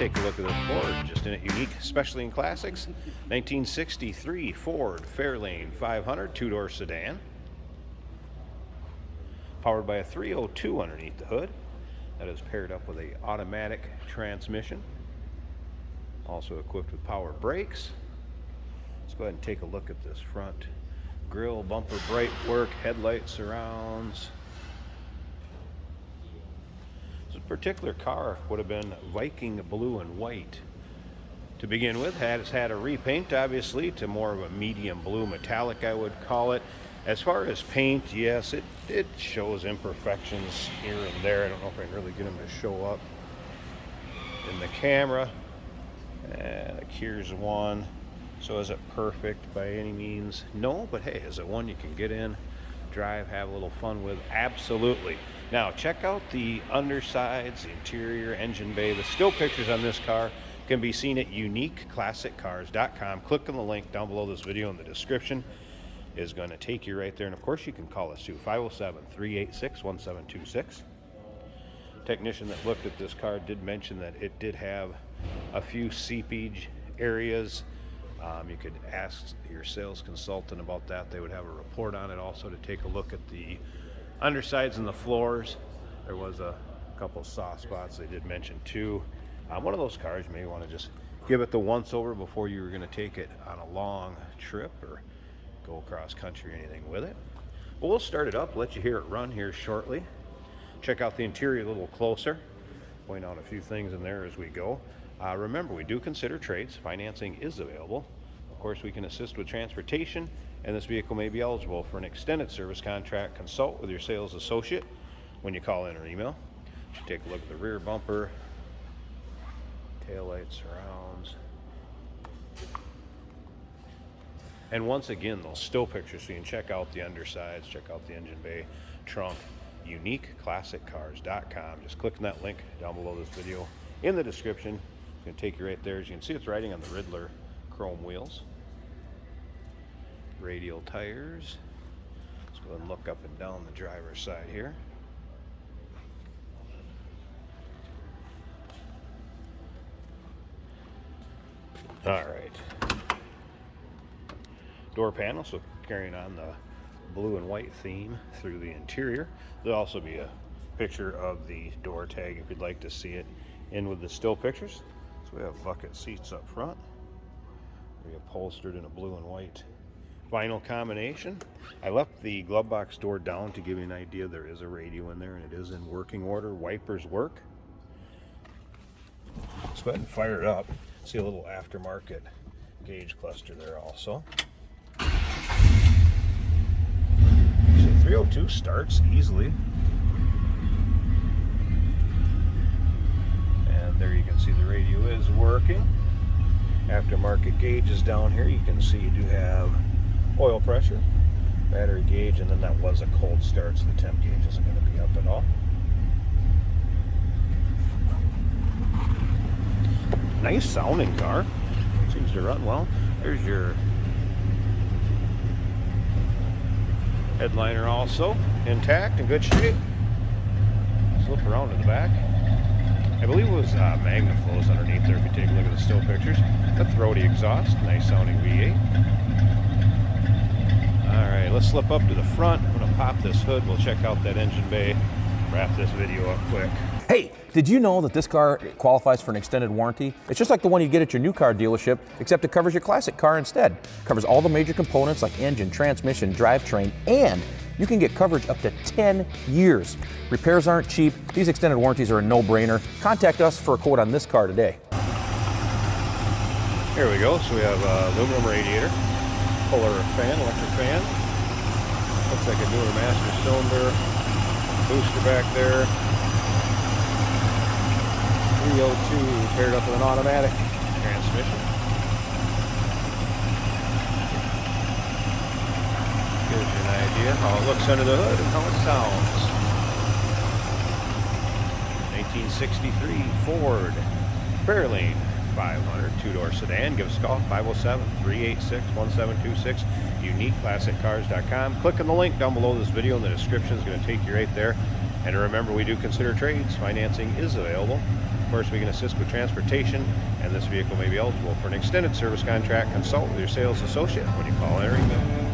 Take a look at this Ford, just in it unique, especially in classics. 1963 Ford Fairlane 500 two-door sedan. Powered by a 302 underneath the hood. That is paired up with a automatic transmission. Also equipped with power brakes. Let's go ahead and take a look at this front grille, bumper, bright work, headlight surrounds. This particular car would have been Viking blue and white to begin with. It's had a repaint, obviously, to more of a medium blue metallic, I would call it. As far as paint, yes, it shows imperfections here and there. I don't know if I can really get them to show up in the camera. Here's one. So is it perfect by any means? No, but hey, is it one you can get in, drive, have a little fun with? Absolutely. Now check out the undersides, the interior, engine bay. The still pictures on this car can be seen at uniqueclassiccars.com. Click on the link down below this video in the description. Is going to take you right there. And of course you can call us too, 507-386-1726. Technician that looked at this car did mention that it did have a few seepage areas. You could ask your sales consultant about that. They would have a report on it. Also to take a look at the undersides and the floors. There was a couple soft spots they did mention too. One of those cars you may want to just give it the once over before you were going to take it on a long trip or go across country or anything with it. But we'll start it up, let you hear it run here shortly. Check out the interior a little closer. Point out a few things in there as we go. Remember, we do consider trades. Financing is available. Of course, we can assist with transportation, and this vehicle may be eligible for an extended service contract. Consult with your sales associate when you call in or email. Take a look at the rear bumper, taillight surrounds. And once again, those still pictures, so you can check out the undersides, check out the engine bay, trunk, uniqueclassiccars.com. Just click on that link down below this video in the description. It's going to take you right there. As you can see, it's riding on the Riddler chrome wheels. Radial tires. Let's go ahead and look up and down the driver's side here. All right. Door panel, so carrying on the blue and white theme through the interior. There'll also be a picture of the door tag if you'd like to see it in with the still pictures. So we have bucket seats up front, reupholstered in a blue and white vinyl combination. I left the glove box door down to give you an idea. There is a radio in there and it is in working order. Wipers work. Let's go ahead and fire it up. See a little aftermarket gauge cluster there also. So 302 starts easily. And there you can see the radio is working. Aftermarket gauge is down here. You can see you do have oil pressure, battery gauge, and then that was a cold start, so the temp gauge isn't going to be up at all. Nice sounding car. Seems to run well. There's your headliner also intact, in good shape. Slip around to the back. I believe it was MagnaFlows underneath there if you take a look at the still pictures. The throaty exhaust, nice sounding V8. Alright, let's slip up to the front. I'm going to pop this hood. We'll check out that engine bay. Wrap this video up quick. Hey, did you know that this car qualifies for an extended warranty? It's just like the one you get at your new car dealership, except it covers your classic car instead. It covers all the major components like engine, transmission, drivetrain, and you can get coverage up to 10 years. Repairs aren't cheap. These extended warranties are a no-brainer. Contact us for a quote on this car today. Here we go. So we have aluminum radiator, Polar fan, electric fan. Looks like a newer master cylinder. Booster back there. 302 paired up with an automatic transmission. Gives you an idea how it looks under the hood and how it sounds. 1963 Ford Fairlane 500 two-door sedan. Give us a call, 507-386-1726, uniqueclassiccars.com. Click on the link down below this video in the description. It's going to take you right there. And remember, we do consider trades. Financing is available. Of course, we can assist with transportation, and this vehicle may be eligible for an extended service contract. Consult with your sales associate when you call or email.